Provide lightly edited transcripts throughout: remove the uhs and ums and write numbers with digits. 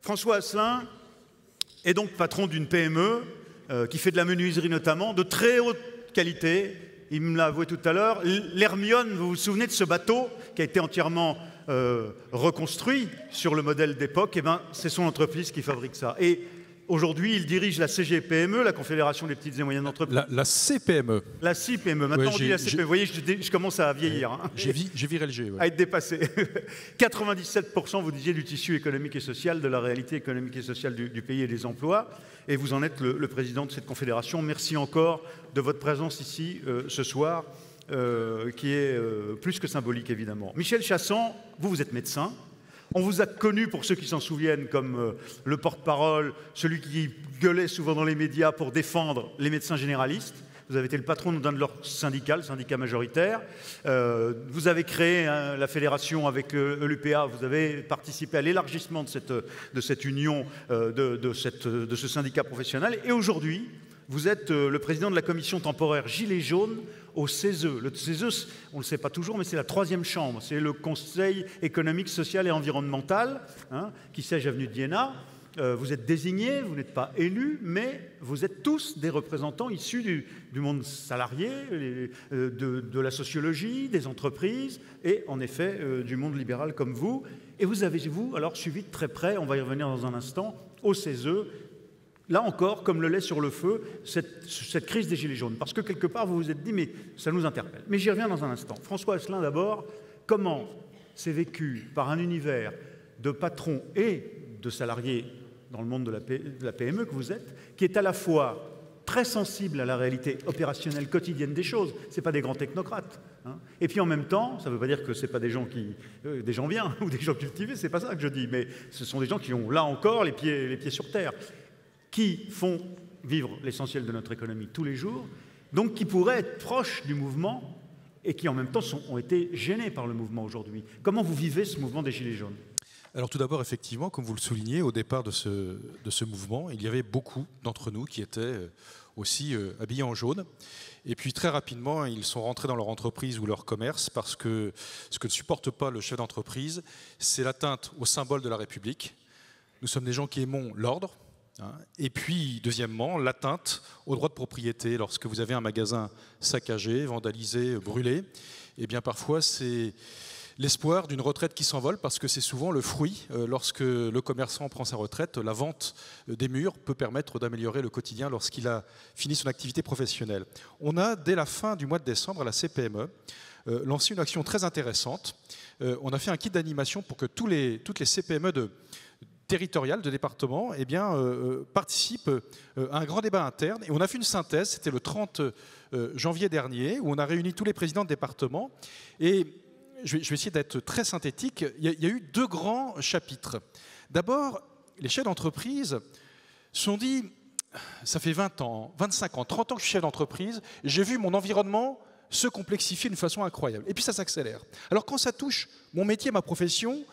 François Asselin est donc patron d'une PME qui fait de la menuiserie notamment, de très haute qualité. Il me l'a avoué tout à l'heure. L'Hermione, vous vous souvenez de ce bateau qui a été entièrement reconstruit sur le modèle d'époque? Eh bien, c'est son entreprise qui fabrique ça. Et aujourd'hui, il dirige la CGPME, la Confédération des petites et moyennes entreprises. La CPME. La CPME. Maintenant, on dit la CPME. Vous voyez, je commence à vieillir. Hein. J'ai viré le G. Ouais. À être dépassé. 97%, vous disiez, du tissu économique et social, de la réalité économique et sociale du pays et des emplois. Et vous en êtes le président de cette confédération. Merci encore de votre présence ici ce soir, qui est plus que symbolique, évidemment. Michel Chassan, vous êtes médecin. On vous a connu, pour ceux qui s'en souviennent, comme le porte-parole, celui qui gueulait souvent dans les médias pour défendre les médecins généralistes. Vous avez été le patron d'un de leurs syndicats, le syndicat majoritaire. Vous avez créé la fédération avec l'UPA. Vous avez participé à l'élargissement de cette union, de ce syndicat professionnel. Et aujourd'hui, vous êtes le président de la commission temporaire Gilets jaunes au CESE. Le CESE, on ne le sait pas toujours, mais c'est la 3e chambre. C'est le Conseil économique, social et environnemental, hein, qui siège avenue de Iéna. Vous êtes désignés, vous n'êtes pas élus, mais vous êtes tous des représentants issus du monde salarié, de la sociologie, des entreprises et en effet du monde libéral comme vous. Et vous avez, alors suivi de très près, on va y revenir dans un instant, au CESE, là encore, comme le lait sur le feu, cette crise des Gilets jaunes. Parce que quelque part, vous vous êtes dit, mais ça nous interpelle. Mais j'y reviens dans un instant. François Asselin, d'abord, comment c'est vécu par un univers de patrons et de salariés dans le monde de la PME que vous êtes, qui est à la fois très sensible à la réalité opérationnelle quotidienne des choses. Ce n'est pas des grands technocrates. Hein. Et puis en même temps, ça ne veut pas dire que ce n'est pas des gens des gens bien ou des gens cultivés, ce n'est pas ça que je dis, mais ce sont des gens qui ont là encore les pieds sur terre, qui font vivre l'essentiel de notre économie tous les jours, donc qui pourraient être proches du mouvement et qui en même temps ont été gênés par le mouvement aujourd'hui. Comment vous vivez ce mouvement des Gilets jaunes ? Alors tout d'abord, effectivement, comme vous le soulignez, au départ de ce mouvement, il y avait beaucoup d'entre nous qui étaient aussi habillés en jaune. Et puis très rapidement, ils sont rentrés dans leur entreprise ou leur commerce parce que ce que ne supporte pas le chef d'entreprise, c'est l'atteinte au symbole de la République. Nous sommes des gens qui aimons l'ordre. Et puis, deuxièmement, l'atteinte au droit de propriété. Lorsque vous avez un magasin saccagé, vandalisé, brûlé, eh bien parfois c'est l'espoir d'une retraite qui s'envole parce que c'est souvent le fruit, lorsque le commerçant prend sa retraite, la vente des murs peut permettre d'améliorer le quotidien lorsqu'il a fini son activité professionnelle. On a, dès la fin du mois de décembre, à la CPME, lancé une action très intéressante. On a fait un kit d'animation pour que toutes les CPME territoriales de département eh bien, participent à un grand débat interne. Et on a fait une synthèse, c'était le 30 janvier dernier, où on a réuni tous les présidents de département. Et je vais essayer d'être très synthétique. Il y a eu 2 grands chapitres. D'abord, les chefs d'entreprise se sont dit, ça fait 20 ans, 25 ans, 30 ans que je suis chef d'entreprise, j'ai vu mon environnement se complexifier d'une façon incroyable. Et puis ça s'accélère. Alors quand ça touche mon métier, ma profession,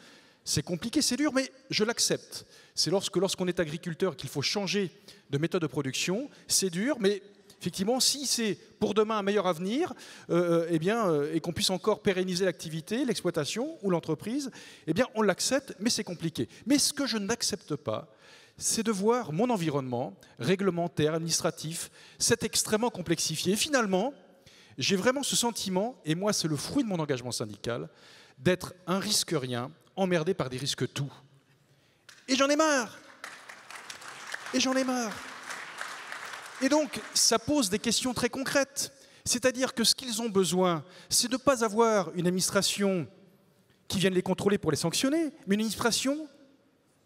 c'est compliqué, c'est dur, mais je l'accepte. C'est lorsqu'on est agriculteur qu'il faut changer de méthode de production, c'est dur, mais effectivement, si c'est pour demain un meilleur avenir, et qu'on puisse encore pérenniser l'activité, l'exploitation ou l'entreprise, eh bien, on l'accepte, mais c'est compliqué. Mais ce que je n'accepte pas, c'est de voir mon environnement réglementaire, administratif, s'être extrêmement complexifié. Et finalement, j'ai vraiment ce sentiment, et moi c'est le fruit de mon engagement syndical, d'être un risque rien, emmerdé par des risques tout. Et j'en ai marre. Et j'en ai marre. Et donc, ça pose des questions très concrètes. C'est-à-dire que ce qu'ils ont besoin, c'est de ne pas avoir une administration qui vienne les contrôler pour les sanctionner, mais une administration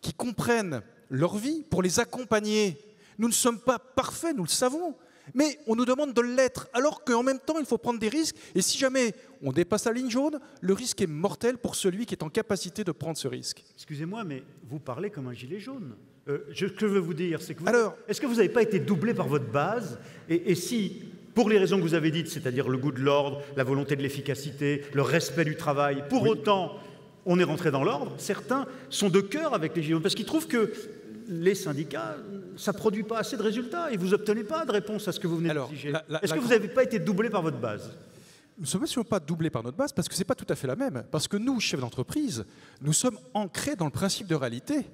qui comprenne leur vie pour les accompagner. Nous ne sommes pas parfaits, nous le savons, mais on nous demande de l'être, alors qu'en même temps, il faut prendre des risques. Et si jamais on dépasse la ligne jaune, le risque est mortel pour celui qui est en capacité de prendre ce risque. Excusez-moi, mais vous parlez comme un gilet jaune. Ce que je veux vous dire, c'est que est-ce que vous n'avez pas été doublé par votre base et si, pour les raisons que vous avez dites, c'est-à-dire le goût de l'ordre, la volonté de l'efficacité, le respect du travail, pour autant, on est rentré dans l'ordre, certains sont de cœur avec les gilets jaunes, parce qu'ils trouvent que les syndicats, ça ne produit pas assez de résultats et vous n'obtenez pas de réponse à ce que vous venez d'exiger. Est-ce que vous n'avez pas été doublé par votre base ? Nous ne sommes pas doublés par notre base parce que ce n'est pas tout à fait la même. Parce que nous, chefs d'entreprise, nous sommes ancrés dans le principe de réalité.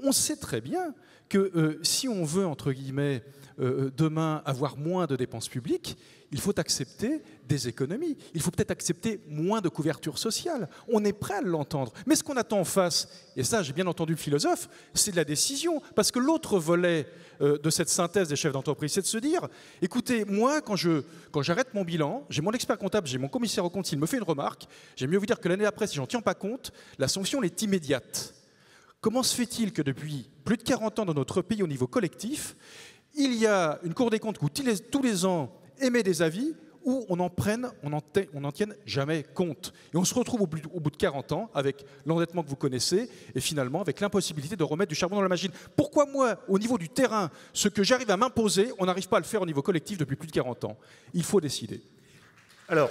On sait très bien que si on veut, entre guillemets, demain avoir moins de dépenses publiques, il faut accepter des économies. Il faut peut-être accepter moins de couverture sociale. On est prêt à l'entendre. Mais ce qu'on attend en face, et ça j'ai bien entendu le philosophe, c'est de la décision. Parce que l'autre volet de cette synthèse des chefs d'entreprise, c'est de se dire, écoutez, moi quand j'arrête mon bilan, j'ai mon expert comptable, j'ai mon commissaire aux comptes, il me fait une remarque, j'aime mieux vous dire que l'année après, si j'en tiens pas compte, la sanction elle est immédiate. Comment se fait-il que depuis plus de 40 ans dans notre pays au niveau collectif, il y a une Cour des comptes où tous les ans émet des avis où on n'en tienne jamais compte. Et on se retrouve au bout de 40 ans avec l'endettement que vous connaissez et finalement avec l'impossibilité de remettre du charbon dans la machine. Pourquoi moi, au niveau du terrain, ce que j'arrive à m'imposer, on n'arrive pas à le faire au niveau collectif depuis plus de 40 ans? Il faut décider. Alors,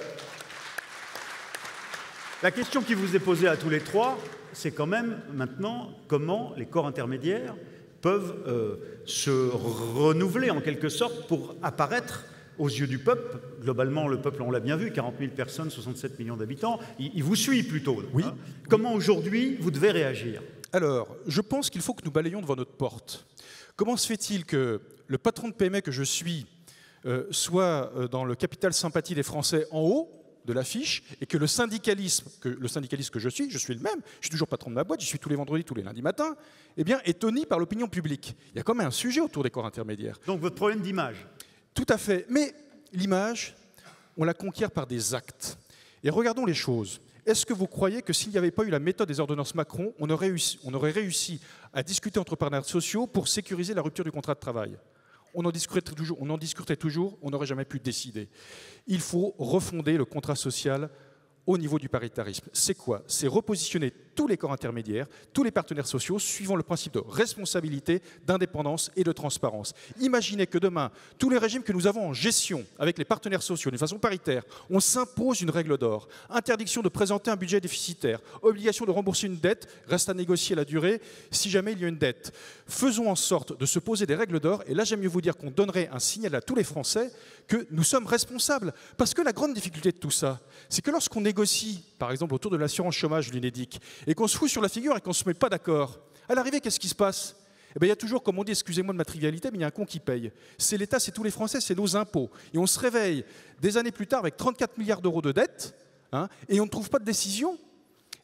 la question qui vous est posée à tous les trois, c'est quand même maintenant comment les corps intermédiaires peuvent se renouveler en quelque sorte pour apparaître aux yeux du peuple. Globalement, le peuple, on l'a bien vu, 40 000 personnes, 67 millions d'habitants, il vous suit plutôt. Oui. Hein. Comment aujourd'hui vous devez réagir? Alors, je pense qu'il faut que nous balayions devant notre porte. Comment se fait-il que le patron de PME que je suis soit dans le capital sympathie des Français en haut de l'affiche et que le syndicaliste que je suis le même, je suis toujours patron de ma boîte, j'y suis tous les vendredis, tous les lundis matins, eh bien, est honni par l'opinion publique. Il y a quand même un sujet autour des corps intermédiaires. Donc votre problème d'image? Tout à fait. Mais l'image, on la conquiert par des actes. Et regardons les choses. Est-ce que vous croyez que s'il n'y avait pas eu la méthode des ordonnances Macron, on aurait réussi à discuter entre partenaires sociaux pour sécuriser la rupture du contrat de travail? On en discuterait toujours, on n'aurait jamais pu décider. Il faut refonder le contrat social au niveau du paritarisme. C'est quoi? C'est repositionner tous les corps intermédiaires, tous les partenaires sociaux, suivant le principe de responsabilité, d'indépendance et de transparence. Imaginez que demain, tous les régimes que nous avons en gestion avec les partenaires sociaux, d'une façon paritaire, on s'impose une règle d'or. Interdiction de présenter un budget déficitaire, obligation de rembourser une dette, reste à négocier la durée si jamais il y a une dette. Faisons en sorte de se poser des règles d'or, et là j'aime mieux vous dire qu'on donnerait un signal à tous les Français que nous sommes responsables. Parce que la grande difficulté de tout ça, c'est que lorsqu'on négocie, par exemple autour de l'assurance chômage, l'UNEDIC, et qu'on se fout sur la figure et qu'on ne se met pas d'accord, à l'arrivée, qu'est-ce qui se passe? Eh bien, il y a toujours, comme on dit, excusez-moi de ma trivialité, mais il y a un con qui paye. C'est l'État, c'est tous les Français, c'est nos impôts. Et on se réveille des années plus tard avec 34 milliards d'euros de dettes, hein, et on ne trouve pas de décision.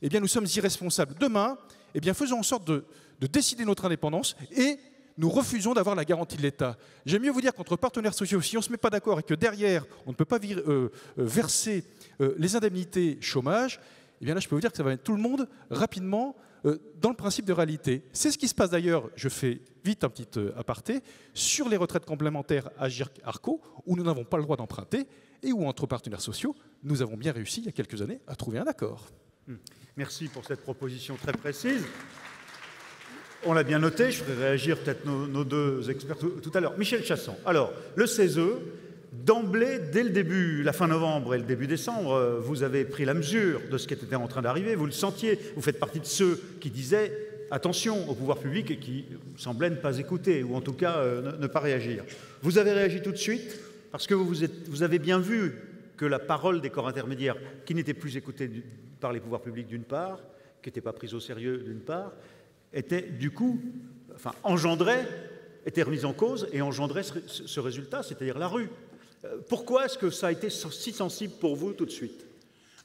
Eh bien, nous sommes irresponsables. Demain, eh bien, faisons en sorte de décider notre indépendance et nous refusons d'avoir la garantie de l'État. J'aime mieux vous dire qu'entre partenaires sociaux, si on ne se met pas d'accord et que derrière, on ne peut pas verser les indemnités chômage, eh bien là, je peux vous dire que ça va mettre tout le monde rapidement dans le principe de réalité. C'est ce qui se passe d'ailleurs, je fais vite un petit aparté, sur les retraites complémentaires Agirc-Arrco, où nous n'avons pas le droit d'emprunter et où, entre partenaires sociaux, nous avons bien réussi, il y a quelques années, à trouver un accord. Merci pour cette proposition très précise. On l'a bien noté, je ferai réagir peut-être nos deux experts tout à l'heure. Michel Chassan, alors, le CESE, d'emblée, dès le début, la fin novembre et le début décembre, vous avez pris la mesure de ce qui était en train d'arriver, vous le sentiez, vous faites partie de ceux qui disaient attention au pouvoir public et qui semblaient ne pas écouter, ou en tout cas ne pas réagir. Vous avez réagi tout de suite, parce que vous avez bien vu que la parole des corps intermédiaires, qui n'étaient plus écoutée par les pouvoirs publics d'une part, qui n'étaient pas prises au sérieux d'une part, était du coup, était remise en cause et engendrait ce résultat, c'est-à-dire la rue. Pourquoi est-ce que ça a été si sensible pour vous tout de suite?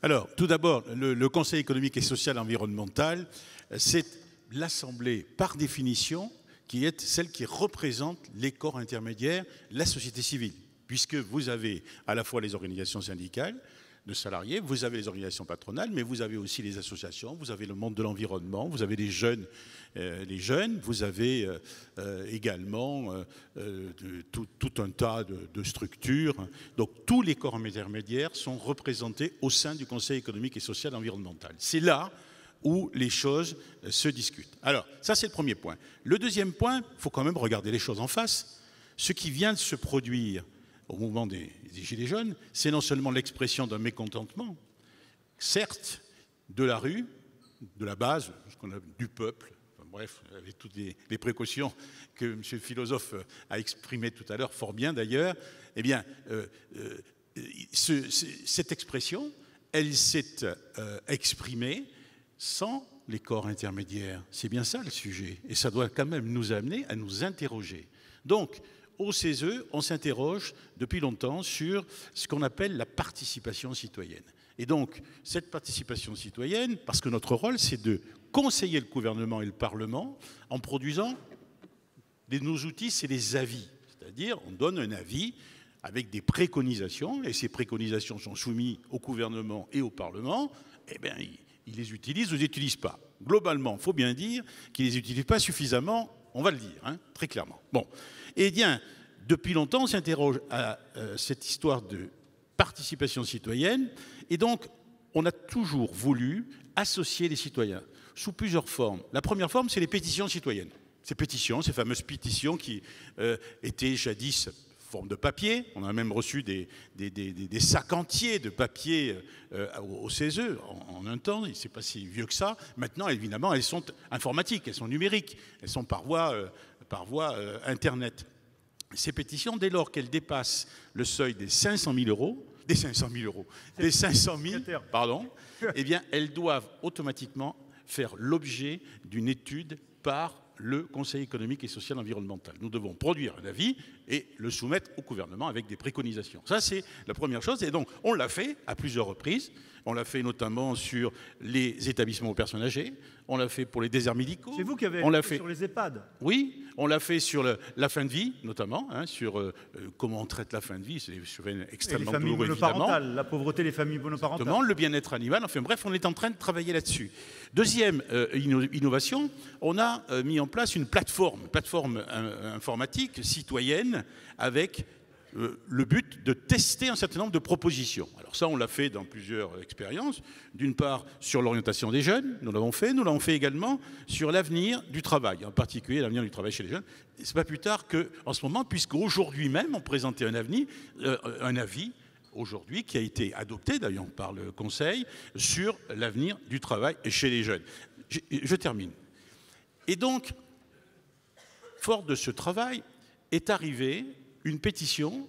Alors, tout d'abord, le Conseil économique et social environnemental, c'est l'Assemblée, par définition, qui est celle qui représente les corps intermédiaires, la société civile, puisque vous avez à la fois les organisations syndicales de salariés, vous avez les organisations patronales, mais vous avez aussi les associations, vous avez le monde de l'environnement, vous avez les jeunes, vous avez également tout un tas de structures. Donc tous les corps intermédiaires sont représentés au sein du Conseil économique et social environnemental. C'est là où les choses se discutent. Alors, ça c'est le premier point. Le deuxième point, il faut quand même regarder les choses en face. Ce qui vient de se produire au mouvement des Gilets jaunes, c'est non seulement l'expression d'un mécontentement, certes, de la rue, de la base, du peuple, enfin, bref, avec toutes les précautions que M. le philosophe a exprimées tout à l'heure, fort bien d'ailleurs, eh bien, cette expression, elle s'est exprimée sans les corps intermédiaires? C'est bien ça le sujet. Et ça doit quand même nous amener à nous interroger. Donc, au CESE, on s'interroge depuis longtemps sur ce qu'on appelle la participation citoyenne. Et donc, cette participation citoyenne, parce que notre rôle, c'est de conseiller le gouvernement et le Parlement en produisant nos outils, c'est les avis. C'est-à-dire, on donne un avis avec des préconisations, et ces préconisations sont soumises au gouvernement et au Parlement, eh bien, ils les utilisent ou ne les utilisent pas. Globalement, il faut bien dire qu'ils ne les utilisent pas suffisamment, on va le dire, hein, très clairement. Bon. Eh bien, depuis longtemps, on s'interroge à cette histoire de participation citoyenne, et donc, on a toujours voulu associer les citoyens sous plusieurs formes. La première forme, c'est les pétitions citoyennes. Ces pétitions, ces fameuses pétitions qui étaient jadis forme de papier. On a même reçu des sacs entiers de papier au CESE en un temps. C'est pas si vieux que ça. Maintenant, évidemment, elles sont informatiques, elles sont numériques, elles sont par voie Internet. Ces pétitions, dès lors qu'elles dépassent le seuil des 500 000 euros, des 500 000, pardon, eh bien, elles doivent automatiquement faire l'objet d'une étude par le Conseil économique et social environnemental. Nous devons produire un avis et le soumettre au gouvernement avec des préconisations. Ça, c'est la première chose. Et donc, on l'a fait à plusieurs reprises. On l'a fait notamment sur les établissements aux personnes âgées. On l'a fait pour les déserts médicaux. C'est vous qui avez fait sur les EHPAD. Oui, on l'a fait sur la fin de vie, notamment, hein, sur comment on traite la fin de vie. C'est extrêmement douloureux, évidemment. La pauvreté des familles monoparentales. Exactement, le bien-être animal. Enfin bref, on est en train de travailler là-dessus. Deuxième innovation, on a mis en place une plateforme informatique citoyenne avec le but de tester un certain nombre de propositions. Alors ça, on l'a fait dans plusieurs expériences. D'une part, sur l'orientation des jeunes, nous l'avons fait également sur l'avenir du travail, en particulier l'avenir du travail chez les jeunes. C'est pas plus tard qu'en ce moment, puisqu'aujourd'hui même, on présentait un avis, aujourd'hui, qui a été adopté d'ailleurs par le Conseil, sur l'avenir du travail chez les jeunes. Je termine. Et donc, fort de ce travail, est arrivée une pétition,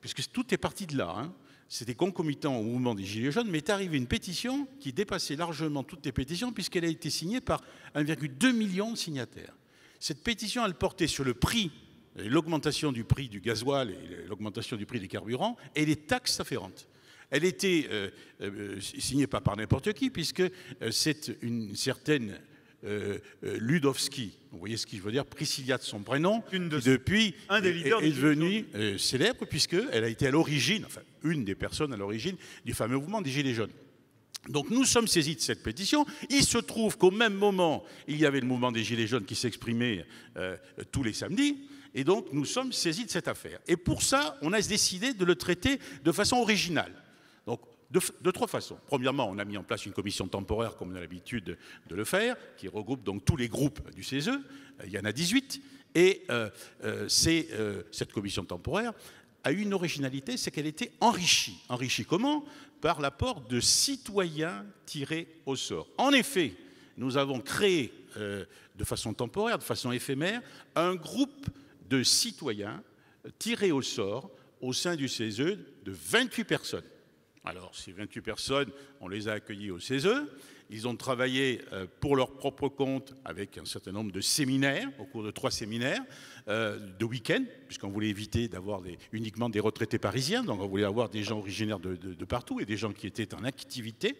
puisque tout est parti de là, hein. C'était concomitant au mouvement des Gilets jaunes, mais est arrivée une pétition qui dépassait largement toutes les pétitions, puisqu'elle a été signée par 1,2 million de signataires. Cette pétition, elle portait sur le prix, l'augmentation du prix du gasoil et l'augmentation du prix des carburants et les taxes afférentes. Elle était signée pas par n'importe qui, puisque c'est une certaine Ludowski, vous voyez ce que je veux dire, Priscilla de son prénom, qui depuis est devenue célèbre, puisqu'elle a été à l'origine, enfin une des personnes à l'origine du fameux mouvement des Gilets jaunes. Donc nous sommes saisis de cette pétition. Il se trouve qu'au même moment, il y avait le mouvement des Gilets jaunes qui s'exprimait tous les samedis, et donc nous sommes saisis de cette affaire. Et pour ça, on a décidé de le traiter de façon originale. Donc, de trois façons. Premièrement, on a mis en place une commission temporaire, comme on a l'habitude de le faire, qui regroupe donc tous les groupes du CESE. Il y en a 18. Et cette commission temporaire a eu une originalité, c'est qu'elle était enrichie. Enrichie comment? Par l'apport de citoyens tirés au sort. En effet, nous avons créé de façon temporaire, de façon éphémère, un groupe de citoyens tirés au sort au sein du CESE de 28 personnes. Alors, ces 28 personnes, on les a accueillis au CESE. Ils ont travaillé pour leur propre compte avec un certain nombre de séminaires, au cours de 3 séminaires, de week-end, puisqu'on voulait éviter d'avoir uniquement des retraités parisiens, donc on voulait avoir des gens originaires de partout et des gens qui étaient en activité.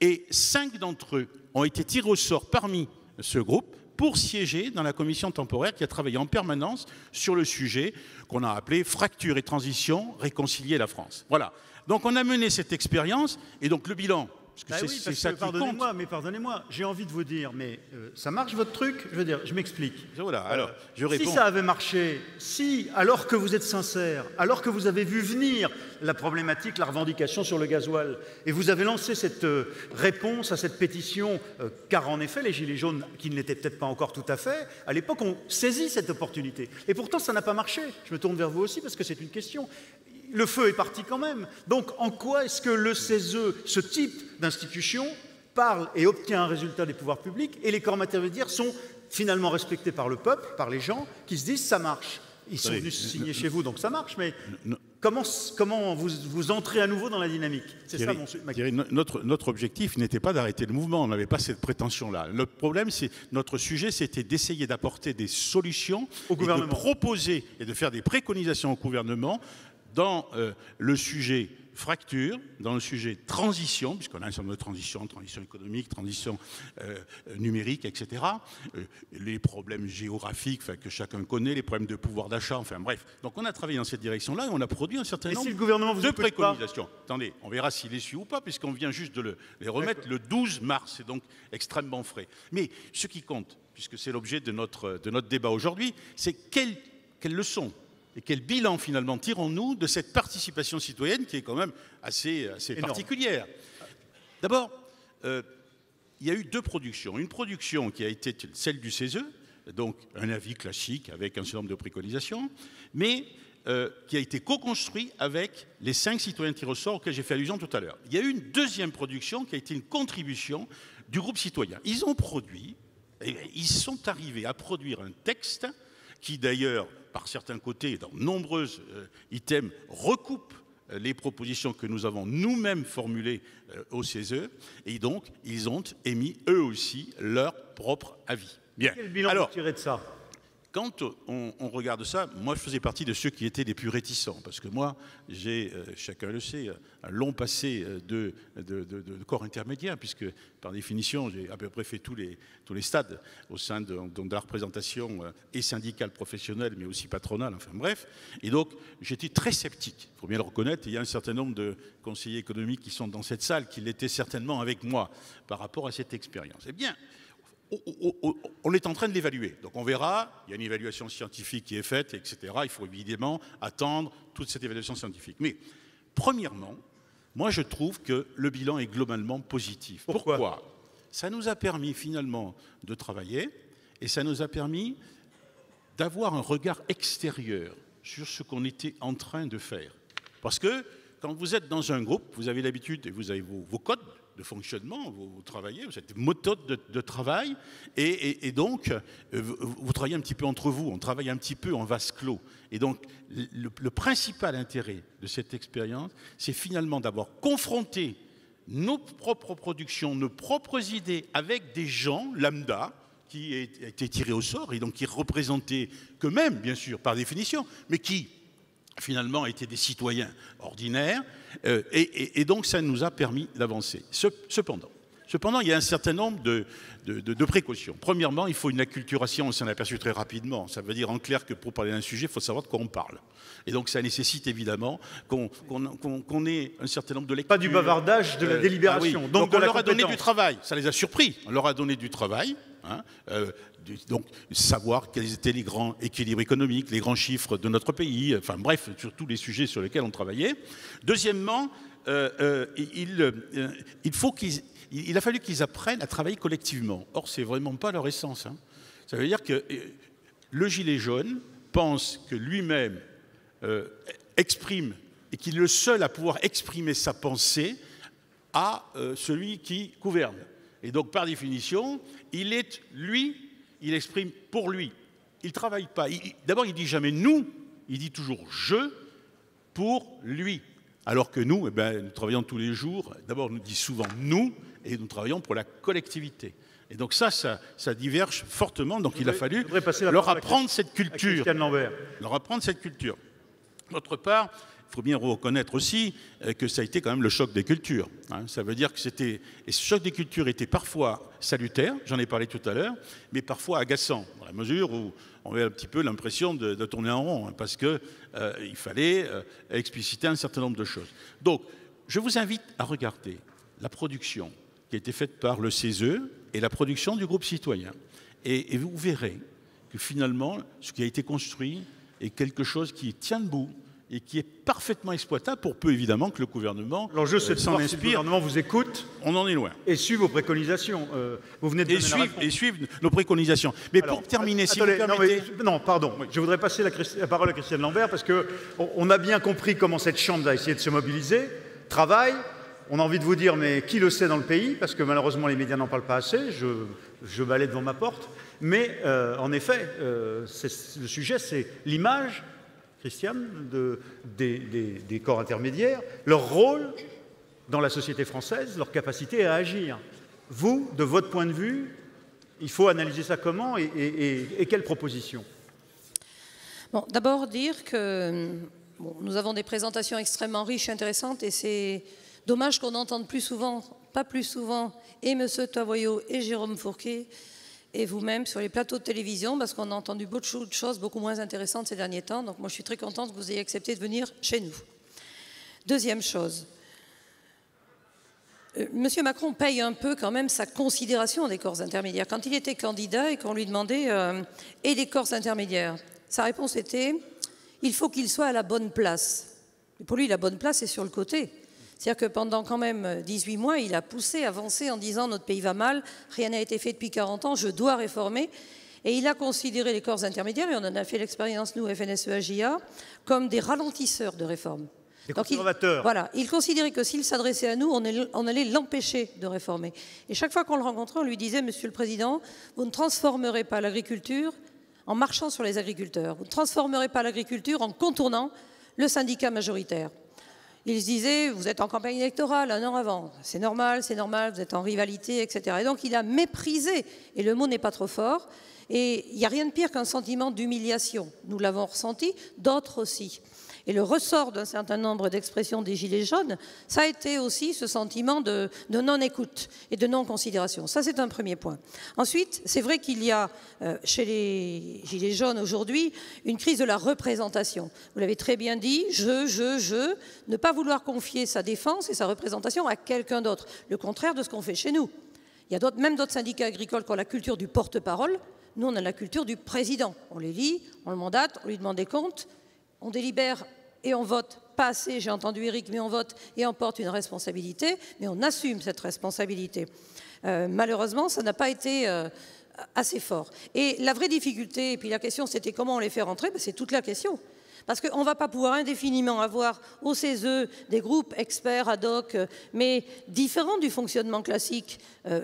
Et 5 d'entre eux ont été tirés au sort parmi ce groupe pour siéger dans la commission temporaire qui a travaillé en permanence sur le sujet qu'on a appelé « Fracture et transition, réconcilier la France ». Voilà. Donc on a mené cette expérience, et donc le bilan, parce que c'est ça qui compte. Pardonnez-moi, j'ai envie de vous dire, mais ça marche votre truc? Je veux dire, je m'explique. Voilà, alors, je réponds. Si ça avait marché, alors que vous êtes sincère, alors que vous avez vu venir la problématique, la revendication sur le gasoil, et vous avez lancé cette réponse à cette pétition, car en effet, les Gilets jaunes, qui ne l'étaient peut-être pas encore tout à fait, à l'époque, ont saisi cette opportunité. Et pourtant, ça n'a pas marché. Je me tourne vers vous aussi, parce que c'est une question. Le feu est parti quand même. Donc, en quoi est-ce que le CESE, ce type d'institution, parle et obtient un résultat des pouvoirs publics, et les corps intermédiaires sont finalement respectés par le peuple, par les gens, qui se disent « ça marche ». Ils sont venus signer chez vous, donc ça marche, mais comment vous entrez à nouveau dans la dynamique? C'est ça ma question. Notre objectif n'était pas d'arrêter le mouvement, on n'avait pas cette prétention-là. Notre problème, notre sujet, c'était d'essayer d'apporter des solutions au gouvernement, de proposer et de faire des préconisations au gouvernement dans le sujet fracture, dans le sujet transition, puisqu'on a un certain nombre de transition économique, transition numérique, etc. Les problèmes géographiques que chacun connaît, les problèmes de pouvoir d'achat, enfin bref. Donc on a travaillé dans cette direction-là et on a produit un certain nombre de préconisations. Attendez, on verra s'il est su ou pas, puisqu'on vient juste de les remettre le 12 mars, c'est donc extrêmement frais. Mais ce qui compte, puisque c'est l'objet de notre débat aujourd'hui, c'est quelles leçons et quel bilan, finalement, tirons-nous de cette participation citoyenne qui est quand même assez particulière. D'abord, il y a eu deux productions. Une production qui a été celle du CESE, donc un avis classique avec un certain nombre de préconisations, mais qui a été co-construit avec les 5 citoyens tirés au sort auxquels j'ai fait allusion tout à l'heure. Il y a eu une deuxième production qui a été une contribution du groupe citoyen. Ils sont arrivés à produire un texte qui, d'ailleurs, par certains côtés, dans nombreux items, recoupe les propositions que nous avons nous-mêmes formulées au CESE, et donc ils ont émis eux aussi leur propre avis. Bien. Quel bilan vous tirez de ça? Quand on regarde ça, moi je faisais partie de ceux qui étaient les plus réticents, parce que moi j'ai, chacun le sait, un long passé de corps intermédiaire, puisque par définition j'ai à peu près fait tous les stades au sein de la représentation et syndicale professionnelle, mais aussi patronale, enfin bref. Et donc j'étais très sceptique, il faut bien le reconnaître, et il y a un certain nombre de conseillers économiques qui sont dans cette salle, qui l'étaient certainement avec moi par rapport à cette expérience. Eh bien, on est en train de l'évaluer. Donc on verra, il y a une évaluation scientifique qui est faite, etc. Il faut évidemment attendre toute cette évaluation scientifique. Mais premièrement, moi je trouve que le bilan est globalement positif. Pourquoi? Ça nous a permis finalement de travailler et ça nous a permis d'avoir un regard extérieur sur ce qu'on était en train de faire. Parce que quand vous êtes dans un groupe, vous avez l'habitude et vous avez vos codes de fonctionnement, vous travaillez, vous êtes des méthodes de travail, et donc vous travaillez un petit peu entre vous, on travaille un petit peu en vase clos. Et donc le principal intérêt de cette expérience, c'est finalement d'avoir confronté nos propres productions, nos propres idées avec des gens lambda qui étaient tirés au sort et donc qui représentaient qu'eux-mêmes, bien sûr, par définition, mais qui finalement étaient des citoyens ordinaires, et donc ça nous a permis d'avancer. Cependant, il y a un certain nombre de précautions. Premièrement, il faut une acculturation, on s'en est aperçu très rapidement. Ça veut dire en clair que pour parler d'un sujet, il faut savoir de quoi on parle. Et donc ça nécessite évidemment qu'on ait un certain nombre de lectures. Pas du bavardage, de la délibération. Ah oui. Donc on leur a donné du travail, ça les a surpris. On leur a donné du travail. Donc savoir quels étaient les grands équilibres économiques, les grands chiffres de notre pays, enfin bref, sur tous les sujets sur lesquels on travaillait. Deuxièmement, il a fallu qu'ils apprennent à travailler collectivement. Or, c'est vraiment pas leur essence. Ça veut dire que le gilet jaune pense que lui-même exprime, et qu'il est le seul à pouvoir exprimer sa pensée à celui qui gouverne. Et donc, par définition, il exprime pour lui. Il ne travaille pas. D'abord, il ne dit jamais « nous », il dit toujours « je » pour lui. Alors que nous, nous travaillons tous les jours. D'abord, on nous dit souvent « nous » et nous travaillons pour la collectivité. Et donc ça diverge fortement. Donc il a fallu leur apprendre cette culture. Leur apprendre cette culture. D'autre part, il faut bien reconnaître aussi que ça a été quand même le choc des cultures. Ça veut dire que et ce choc des cultures était parfois salutaire, j'en ai parlé tout à l'heure, mais parfois agaçant, dans la mesure où on avait un petit peu l'impression de tourner en rond, parce qu'il fallait expliciter un certain nombre de choses. Donc, je vous invite à regarder la production qui a été faite par le CESE et la production du groupe citoyen. Et vous verrez que finalement, ce qui a été construit est quelque chose qui tient debout, et qui est parfaitement exploitable pour peu, évidemment, que le gouvernement s'en inspire. L'enjeu, c'est de savoir si le gouvernement vous écoute. On en est loin. Et suit vos préconisations. Vous venez de et suivre nos préconisations. Mais alors, pour terminer, si vous permettez... Non, pardon. Oui. Je voudrais passer la parole à Christiane Lambert, parce qu'on a bien compris comment cette Chambre a essayé de se mobiliser, travaille. On a envie de vous dire, mais qui le sait dans le pays? Parce que malheureusement, les médias n'en parlent pas assez. Je balaie devant ma porte. Mais en effet, le sujet, c'est l'image Christiane, des corps intermédiaires, leur rôle dans la société française, leur capacité à agir. Vous, de votre point de vue, il faut analyser ça comment et quelles propositions? Bon, d'abord dire que nous avons des présentations extrêmement riches et intéressantes et c'est dommage qu'on entende plus souvent, pas plus souvent, et M. Tavoyot et Jérôme Fourquet et vous-même sur les plateaux de télévision parce qu'on a entendu beaucoup de choses beaucoup moins intéressantes ces derniers temps. Donc moi je suis très contente que vous ayez accepté de venir chez nous. Deuxième chose, M. Macron paye un peu quand même sa considération des corps intermédiaires. Quand il était candidat et qu'on lui demandait « et les corps intermédiaires ?» Sa réponse était « il faut qu'il soit à la bonne place ». Et pour lui, la bonne place est sur le côté. C'est-à-dire que pendant quand même 18 mois, il a poussé, avancé en disant « notre pays va mal, rien n'a été fait depuis 40 ans, je dois réformer ». Et il a considéré les corps intermédiaires, et on en a fait l'expérience, nous, FNSEA-JA, comme des ralentisseurs de réforme. Des conservateurs. Il considérait que s'il s'adressait à nous, on allait l'empêcher de réformer. Et chaque fois qu'on le rencontrait, on lui disait « Monsieur le Président, vous ne transformerez pas l'agriculture en marchant sur les agriculteurs. Vous ne transformerez pas l'agriculture en contournant le syndicat majoritaire. » Il se disait « Vous êtes en campagne électorale un an avant. C'est normal, vous êtes en rivalité, etc. » Et donc il a méprisé, et le mot n'est pas trop fort, et il n'y a rien de pire qu'un sentiment d'humiliation. Nous l'avons ressenti, d'autres aussi. Et le ressort d'un certain nombre d'expressions des Gilets jaunes, ça a été aussi ce sentiment de non-écoute et de non-considération. Ça, c'est un premier point. Ensuite, c'est vrai qu'il y a chez les Gilets jaunes aujourd'hui une crise de la représentation. Vous l'avez très bien dit, ne pas vouloir confier sa défense et sa représentation à quelqu'un d'autre. Le contraire de ce qu'on fait chez nous. Il y a même d'autres syndicats agricoles qui ont la culture du porte-parole. Nous, on a la culture du président. On les lit, on le mandate, on lui demande des comptes. On délibère et on vote, pas assez, j'ai entendu Eric, mais on vote et on porte une responsabilité, mais on assume cette responsabilité. Malheureusement, ça n'a pas été assez fort. Et la vraie difficulté, et puis la question c'était comment on les fait rentrer, c'est toute la question. Parce qu'on ne va pas pouvoir indéfiniment avoir au CESE des groupes experts ad hoc, mais différents du fonctionnement classique,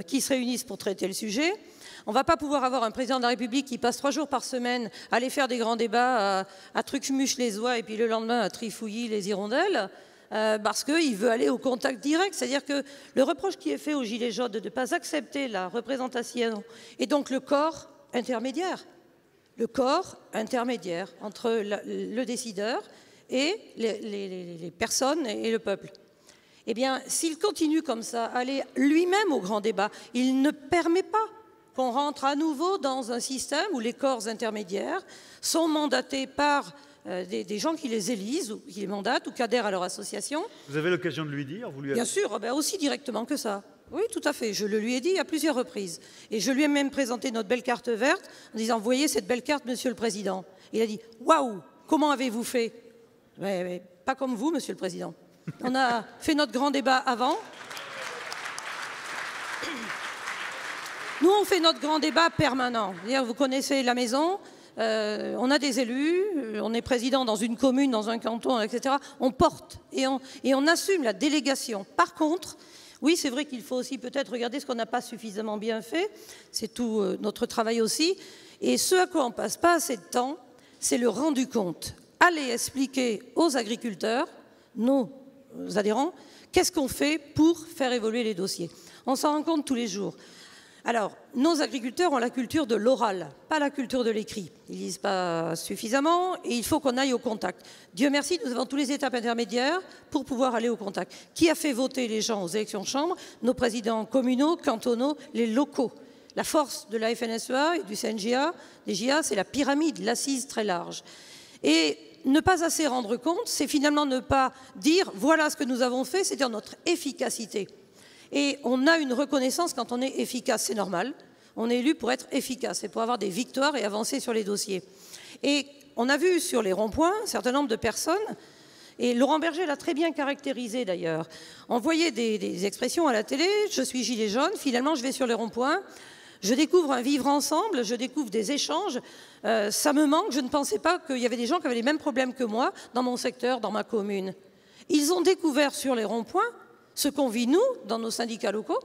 qui se réunissent pour traiter le sujet. On ne va pas pouvoir avoir un président de la République qui passe 3 jours par semaine à aller faire des grands débats, à trucmuche les oies et puis le lendemain à trifouiller les hirondelles, parce qu'il veut aller au contact direct. C'est-à-dire que le reproche qui est fait aux Gilets jaunes de ne pas accepter la représentation et donc le corps intermédiaire entre le décideur et les personnes et le peuple. Eh bien, s'il continue comme ça, à aller lui-même au grand débat, il ne permet pas qu'on rentre à nouveau dans un système où les corps intermédiaires sont mandatés par des gens qui les élisent, ou qui les mandatent, ou qui adhèrent à leur association. Vous avez l'occasion de lui dire Bien sûr, aussi directement que ça. Oui, tout à fait. Je le lui ai dit à plusieurs reprises. Et je lui ai même présenté notre belle carte verte en disant « Voyez cette belle carte, Monsieur le Président ». Il a dit « Waouh, comment avez-vous fait ?» Mais pas comme vous, Monsieur le Président. On a fait notre grand débat avant. Nous, on fait notre grand débat permanent. Vous connaissez la maison, on a des élus, on est président dans une commune, dans un canton, etc. On porte et on assume la délégation. Par contre, oui, c'est vrai qu'il faut aussi peut-être regarder ce qu'on n'a pas suffisamment bien fait. C'est tout notre travail aussi. Et ce à quoi on ne passe pas assez de temps, c'est le rendu compte. Allez expliquer aux agriculteurs, nos adhérents, qu'est-ce qu'on fait pour faire évoluer les dossiers. On s'en rend compte tous les jours. Alors, nos agriculteurs ont la culture de l'oral, pas la culture de l'écrit. Ils ne lisent pas suffisamment et il faut qu'on aille au contact. Dieu merci, nous avons toutes les étapes intermédiaires pour pouvoir aller au contact. Qui a fait voter les gens aux élections de chambre? Nos présidents communaux, cantonaux, les locaux. La force de la FNSEA et du CNJA, des JA, c'est la pyramide, l'assise très large. Et ne pas assez rendre compte, c'est finalement ne pas dire « voilà ce que nous avons fait », c'est-à-dire notre efficacité. Et on a une reconnaissance quand on est efficace, c'est normal. On est élu pour être efficace et pour avoir des victoires et avancer sur les dossiers. Et on a vu sur les ronds-points un certain nombre de personnes, et Laurent Berger l'a très bien caractérisé d'ailleurs. On voyait des expressions à la télé, je suis gilet jaune, finalement je vais sur les ronds-points, je découvre un vivre ensemble, je découvre des échanges, ça me manque, je ne pensais pas qu'il y avait des gens qui avaient les mêmes problèmes que moi dans mon secteur, dans ma commune. Ils ont découvert sur les ronds-points ce qu'on vit, nous, dans nos syndicats locaux,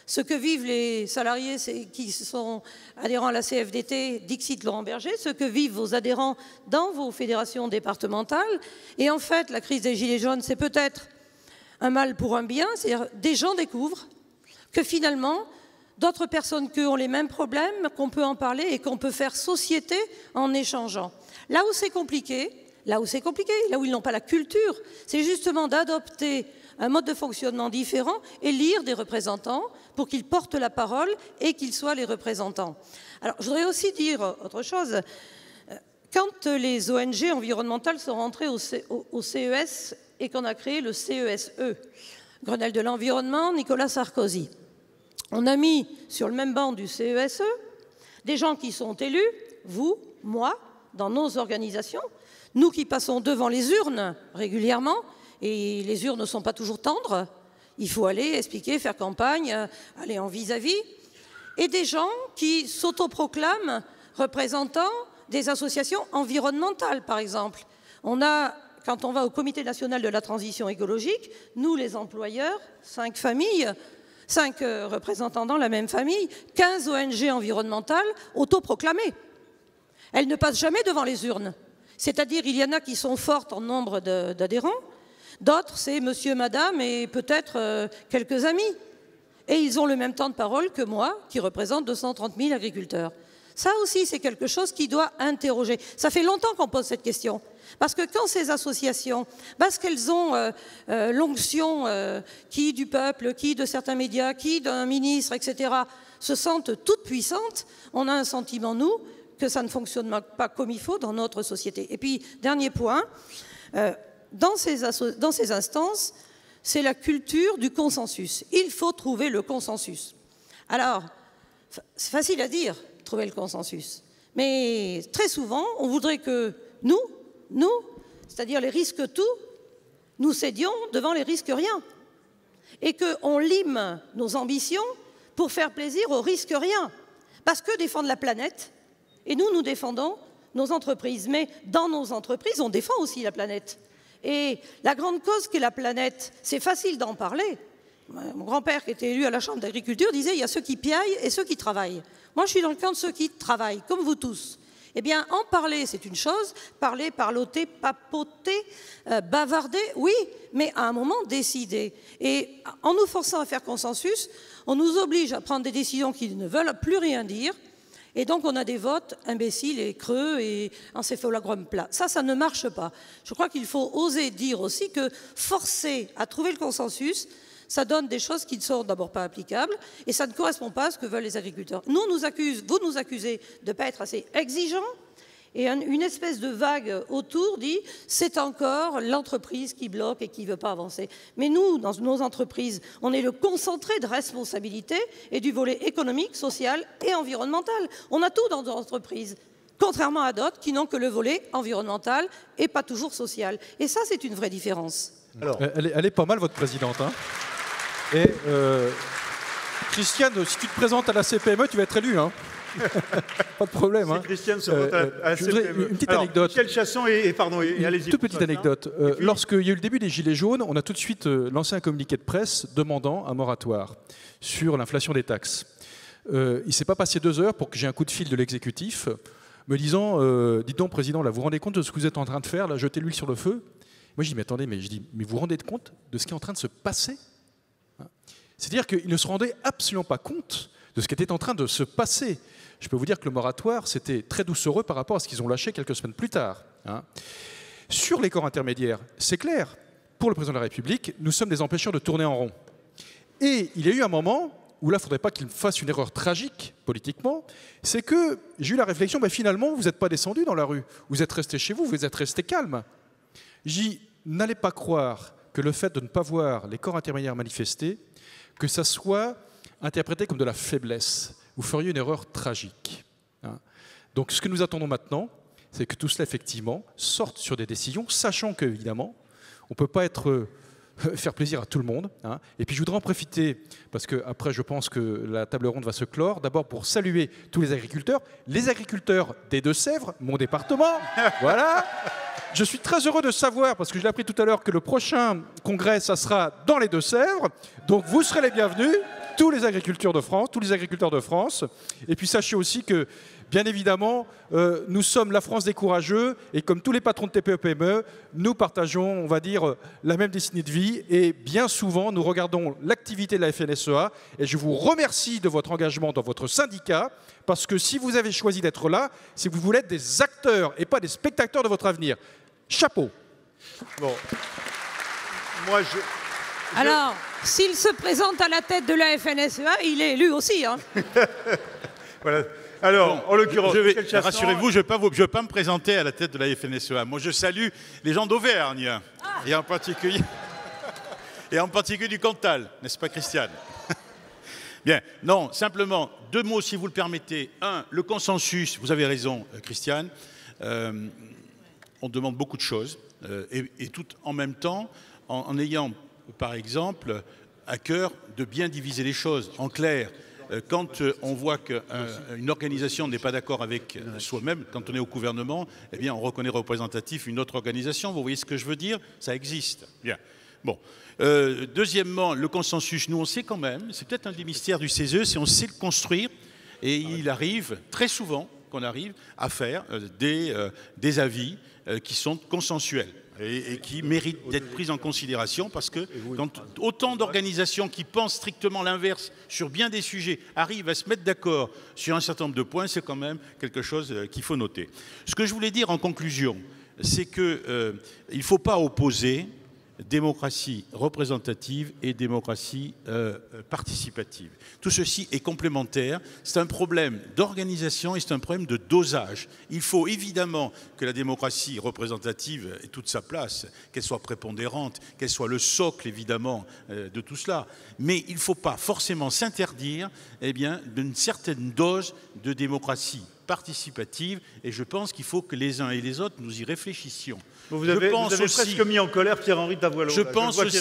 ce que vivent les salariés qui sont adhérents à la CFDT, Dixit Laurent Berger, ce que vivent vos adhérents dans vos fédérations départementales. Et en fait, la crise des Gilets jaunes, c'est peut-être un mal pour un bien, c'est-à-dire des gens découvrent que finalement, d'autres personnes qu'eux ont les mêmes problèmes, qu'on peut en parler et qu'on peut faire société en échangeant. Là où c'est compliqué, là où ils n'ont pas la culture, c'est justement d'adopter un mode de fonctionnement différent et lire des représentants pour qu'ils portent la parole et qu'ils soient les représentants. Alors, je voudrais aussi dire autre chose. Quand les ONG environnementales sont rentrées au CES et qu'on a créé le CESE, Grenelle de l'environnement, Nicolas Sarkozy, on a mis sur le même banc du CESE des gens qui sont élus, vous, moi, dans nos organisations, nous qui passons devant les urnes régulièrement, et les urnes ne sont pas toujours tendres, il faut aller expliquer, faire campagne, aller en vis-à-vis, et des gens qui s'autoproclament représentants des associations environnementales, par exemple. Quand on va au Comité national de la transition écologique, nous, les employeurs, 5 familles, 5 représentants dans la même famille, 15 ONG environnementales autoproclamées. Elles ne passent jamais devant les urnes. C'est-à-dire, il y en a qui sont fortes en nombre d'adhérents, d'autres, c'est monsieur, madame et peut-être quelques amis. Et ils ont le même temps de parole que moi, qui représente 230 000 agriculteurs. Ça aussi, c'est quelque chose qui doit interroger. Ça fait longtemps qu'on pose cette question. Parce que quand ces associations, parce qu'elles ont l'onction qui du peuple, qui de certains médias, qui d'un ministre, etc., se sentent toutes puissantes, on a un sentiment, nous, que ça ne fonctionne pas comme il faut dans notre société. Et puis, dernier point, dans ces instances, c'est la culture du consensus. Il faut trouver le consensus. Alors, c'est facile à dire, trouver le consensus. Mais très souvent, on voudrait que nous, c'est-à-dire les risques tout, nous cédions devant les risques rien. Et qu'on lime nos ambitions pour faire plaisir aux risques rien. Parce que défendre la planète, et nous défendons nos entreprises. Mais dans nos entreprises, on défend aussi la planète. Et la grande cause qu'est la planète, c'est facile d'en parler. Mon grand-père, qui était élu à la Chambre d'agriculture, disait il y a ceux qui piaillent et ceux qui travaillent. Moi, je suis dans le camp de ceux qui travaillent, comme vous tous. Eh bien, en parler, c'est une chose. Parler, parloter, papoter, bavarder, oui, mais à un moment, décider. Et en nous forçant à faire consensus, on nous oblige à prendre des décisions qui ne veulent plus rien dire. Et donc, on a des votes imbéciles et creux et encéphalogrammes plats. Ça ne marche pas. Je crois qu'il faut oser dire aussi que forcer à trouver le consensus, ça donne des choses qui ne sont d'abord pas applicables et ça ne correspond pas à ce que veulent les agriculteurs. Vous nous accusez de ne pas être assez exigeants et une espèce de vague autour dit c'est encore l'entreprise qui bloque et qui ne veut pas avancer. Mais nous, dans nos entreprises, on est le concentré de responsabilité et du volet économique, social et environnemental. On a tout dans nos entreprises, contrairement à d'autres qui n'ont que le volet environnemental et pas toujours social. Et ça, c'est une vraie différence. Alors, elle est pas mal, votre présidente. Hein. Et Christiane, si tu te présentes à la CPME, tu vas être élu. Hein. Pas de problème. Hein. Christiane se vote à la CPME. Une petite anecdote. Michel Chasson et allez-y. Toute petite anecdote. Lorsqu'il y a eu le début des Gilets jaunes, on a tout de suite lancé un communiqué de presse demandant un moratoire sur l'inflation des taxes. Il ne s'est pas passé 2 heures pour que j'ai un coup de fil de l'exécutif me disant dites donc, président, là, vous vous rendez compte de ce que vous êtes en train de faire, là, jetez l'huile sur le feu. Moi, je dis mais attendez, mais vous vous rendez compte de ce qui est en train de se passer? C'est-à-dire qu'ils ne se rendaient absolument pas compte de ce qui était en train de se passer. Je peux vous dire que le moratoire, c'était très doucereux par rapport à ce qu'ils ont lâché quelques semaines plus tard. Hein. Sur les corps intermédiaires, c'est clair, pour le président de la République, nous sommes des empêcheurs de tourner en rond. Et il y a eu un moment où là, il ne faudrait pas qu'il fasse une erreur tragique politiquement, c'est que j'ai eu la réflexion, ben, finalement, vous n'êtes pas descendu dans la rue, vous êtes resté chez vous, vous êtes resté calme. J'ai dit, n'allez pas croire que le fait de ne pas voir les corps intermédiaires manifester, que ça soit interprété comme de la faiblesse. Vous feriez une erreur tragique. Hein. Donc ce que nous attendons maintenant, c'est que tout cela, effectivement, sorte sur des décisions, sachant qu'évidemment, on ne peut pas faire plaisir à tout le monde. Hein. Et puis je voudrais en profiter, parce qu'après je pense que la table ronde va se clore, d'abord pour saluer tous les agriculteurs des Deux-Sèvres, mon département, voilà. Je suis très heureux de savoir, parce que je l'ai appris tout à l'heure, que le prochain congrès, ça sera dans les Deux-Sèvres. Donc vous serez les bienvenus. tous les agriculteurs de France. Et puis sachez aussi que, bien évidemment, nous sommes la France des courageux et comme tous les patrons de TPE-PME, nous partageons, on va dire, la même destinée de vie et bien souvent, nous regardons l'activité de la FNSEA et je vous remercie de votre engagement dans votre syndicat parce que si vous avez choisi d'être là, c'est que vous voulez être des acteurs et pas des spectateurs de votre avenir. Chapeau. Bon. Moi, Alors, s'il se présente à la tête de la FNSEA, il est élu aussi. Hein. Voilà. Alors, en l'occurrence, rassurez-vous, je ne vais pas me présenter à la tête de la FNSEA. Moi, je salue les gens d'Auvergne, et en particulier du Cantal, n'est-ce pas, Christiane? Bien, non, simplement, 2 mots, si vous le permettez. 1, le consensus, vous avez raison, Christiane. On demande beaucoup de choses, et tout en même temps, en ayant, par exemple, à cœur de bien diviser les choses. En clair, quand on voit qu'une organisation n'est pas d'accord avec soi-même, quand on est au gouvernement, eh bien, on reconnaît représentatif une autre organisation. Vous voyez ce que je veux dire? Ça existe. Bien. Bon. Deuxièmement, le consensus, nous on sait quand même, c'est peut-être un des mystères du CESE, c'est on sait le construire et il arrive très souvent qu'on arrive à faire des avis qui sont consensuels et qui méritent d'être pris en considération parce que quand autant d'organisations qui pensent strictement l'inverse sur bien des sujets arrivent à se mettre d'accord sur un certain nombre de points, c'est quand même quelque chose qu'il faut noter. Ce que je voulais dire en conclusion, c'est qu'il ne faut pas opposer démocratie représentative et démocratie participative. Tout ceci est complémentaire. C'est un problème d'organisation et c'est un problème de dosage. Il faut évidemment que la démocratie représentative ait toute sa place, qu'elle soit prépondérante, qu'elle soit le socle évidemment de tout cela. Mais il ne faut pas forcément s'interdire d'une certaine dose de démocratie participative et je pense qu'il faut que les uns et les autres nous y réfléchissions. Vous avez presque mis en colère Pierre-Henri Tavoileau. Je pense aussi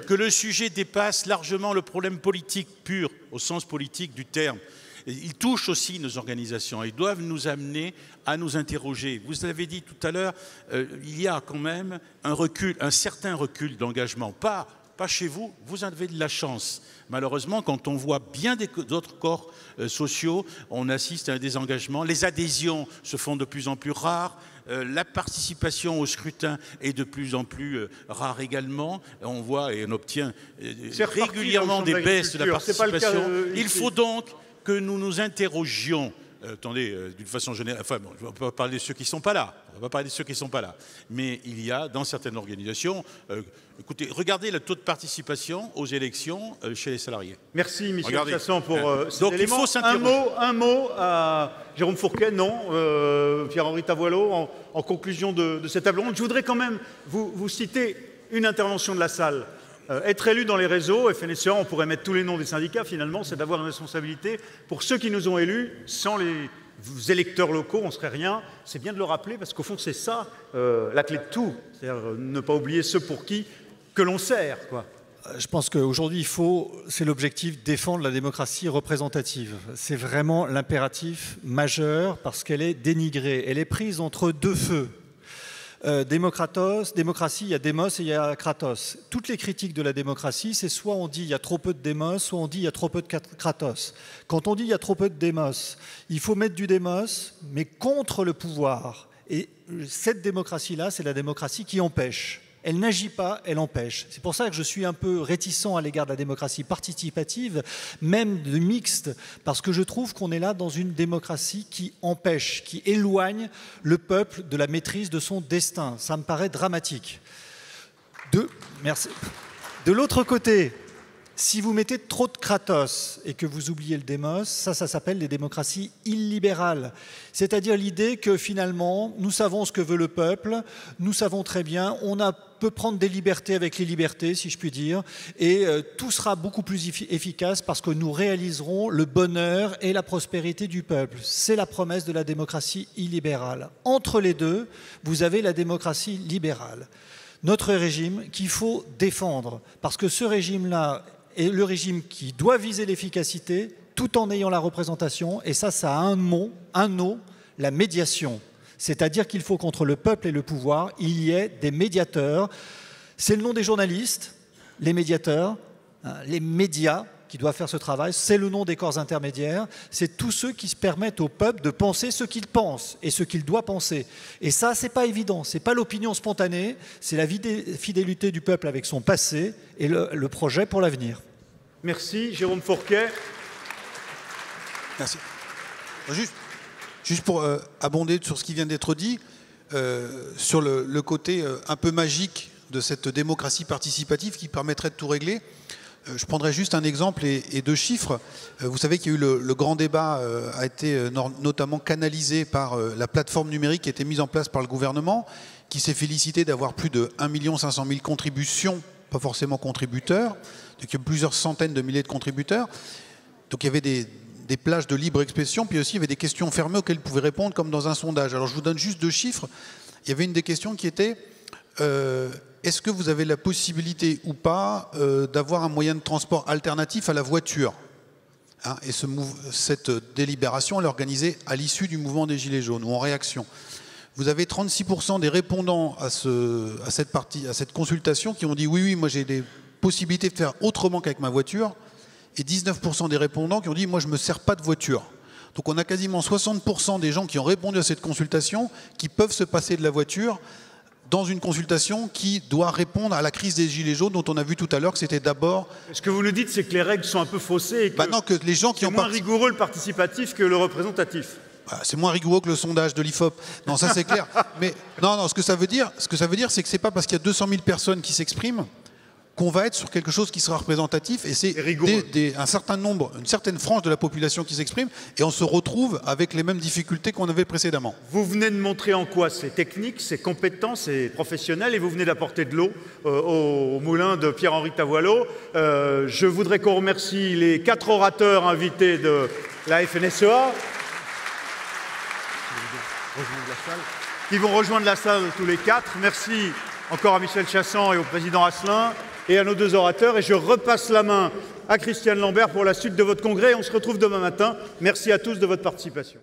que le sujet dépasse largement le problème politique pur, au sens politique du terme. Il touche aussi nos organisations. Ils doivent nous amener à nous interroger. Vous l'avez dit tout à l'heure, il y a quand même un recul, un certain recul d'engagement. Pas chez vous, vous avez de la chance. Malheureusement, quand on voit bien d'autres corps sociaux, on assiste à un désengagement. Les adhésions se font de plus en plus rares. La participation au scrutin est de plus en plus rare également. On voit et on obtient régulièrement des baisses de la participation. Il faut donc que nous nous interrogions. Attendez, d'une façon générale, enfin, bon, je ne vais pas parler de ceux qui ne sont pas là. On va pas parler de ceux qui ne sont pas là. Mais il y a, dans certaines organisations, écoutez, regardez le taux de participation aux élections chez les salariés. Merci, Michel Chassan, pour cet donc, élément. Il faut s'interroger. Un mot à Jérôme Fourquet, non. Pierre-Henri Tavoileau, en conclusion de cette table ronde. Je voudrais quand même vous citer une intervention de la salle. Être élu dans les réseaux, FNSEA, on pourrait mettre tous les noms des syndicats, finalement, c'est d'avoir une responsabilité pour ceux qui nous ont élus. Sans les électeurs locaux, on ne serait rien. C'est bien de le rappeler, parce qu'au fond, c'est ça la clé de tout. C'est-à-dire ne pas oublier ceux pour qui que l'on sert, quoi. Je pense qu'aujourd'hui, c'est l'objectif, défendre la démocratie représentative. C'est vraiment l'impératif majeur, parce qu'elle est dénigrée. Elle est prise entre deux feux. Démocratie, il y a démos et il y a kratos. Toutes les critiques de la démocratie, c'est soit on dit il y a trop peu de démos, soit on dit il y a trop peu de kratos. Quand on dit il y a trop peu de démos, il faut mettre du démos, mais contre le pouvoir. Et cette démocratie-là, c'est la démocratie qui empêche. Elle n'agit pas, elle empêche. C'est pour ça que je suis un peu réticent à l'égard de la démocratie participative, même de mixte, parce que je trouve qu'on est là dans une démocratie qui empêche, qui éloigne le peuple de la maîtrise de son destin. Ça me paraît dramatique. Merci. De l'autre côté, si vous mettez trop de kratos et que vous oubliez le démos, ça s'appelle les démocraties illibérales. C'est-à-dire l'idée que finalement, nous savons ce que veut le peuple, nous savons très bien, on peut prendre des libertés avec les libertés, si je puis dire, et tout sera beaucoup plus efficace parce que nous réaliserons le bonheur et la prospérité du peuple. C'est la promesse de la démocratie illibérale. Entre les deux, vous avez la démocratie libérale. Notre régime qu'il faut défendre, parce que ce régime-là est le régime qui doit viser l'efficacité tout en ayant la représentation, et ça a un mot, la médiation. C'est-à-dire qu'il faut qu'entre le peuple et le pouvoir, il y ait des médiateurs. C'est le nom des journalistes, les médiateurs, les médias, qui doivent faire ce travail, c'est le nom des corps intermédiaires, c'est tous ceux qui se permettent au peuple de penser ce qu'il pense et ce qu'il doit penser. Et ça, c'est pas évident, c'est pas l'opinion spontanée, c'est la fidélité du peuple avec son passé et le projet pour l'avenir. Merci. Jérôme Fourquet. Merci. Juste pour abonder sur ce qui vient d'être dit, sur le côté un peu magique de cette démocratie participative qui permettrait de tout régler, je prendrai juste un exemple et 2 chiffres. Vous savez qu'il y a eu le grand débat, a été notamment canalisé par la plateforme numérique qui a été mise en place par le gouvernement, qui s'est félicité d'avoir plus de 1 500 000 contributions, pas forcément contributeurs, donc il y a plusieurs centaines de milliers de contributeurs. Donc il y avait des plages de libre expression, puis aussi il y avait des questions fermées auxquelles ils pouvaient répondre comme dans un sondage. Alors je vous donne juste 2 chiffres. Il y avait une des questions qui était est-ce que vous avez la possibilité ou pas d'avoir un moyen de transport alternatif à la voiture, hein, et cette délibération, elle est organisée à l'issue du mouvement des Gilets jaunes, ou en réaction. Vous avez 36% des répondants à cette consultation qui ont dit oui, moi j'ai des possibilités de faire autrement qu'avec ma voiture, et 19% des répondants qui ont dit moi je ne me sers pas de voiture. Donc on a quasiment 60% des gens qui ont répondu à cette consultation qui peuvent se passer de la voiture dans une consultation qui doit répondre à la crise des Gilets jaunes dont on a vu tout à l'heure que c'était d'abord... Ce que vous nous dites, c'est que les règles sont un peu faussées et que, non, que les gens qui ont moins rigoureux le participatif que le représentatif. C'est moins rigoureux que le sondage de l'IFOP. Non, ça c'est clair. Mais non, ce que ça veut dire, c'est que c'est pas parce qu'il y a 200 000 personnes qui s'expriment qu'on va être sur quelque chose qui sera représentatif, et c'est un certain nombre, une certaine frange de la population qui s'exprime, et on se retrouve avec les mêmes difficultés qu'on avait précédemment. Vous venez de montrer en quoi c'est technique, c'est compétent, c'est professionnel, et vous venez d'apporter de l'eau au moulin de Pierre-Henri Tavoileau. Je voudrais qu'on remercie les 4 orateurs invités de la FNSEA, qui vont rejoindre la salle tous les 4. Merci encore à Michel Chassan et au président Asselin et à nos 2 orateurs. Et je repasse la main à Christiane Lambert pour la suite de votre congrès. On se retrouve demain matin. Merci à tous de votre participation.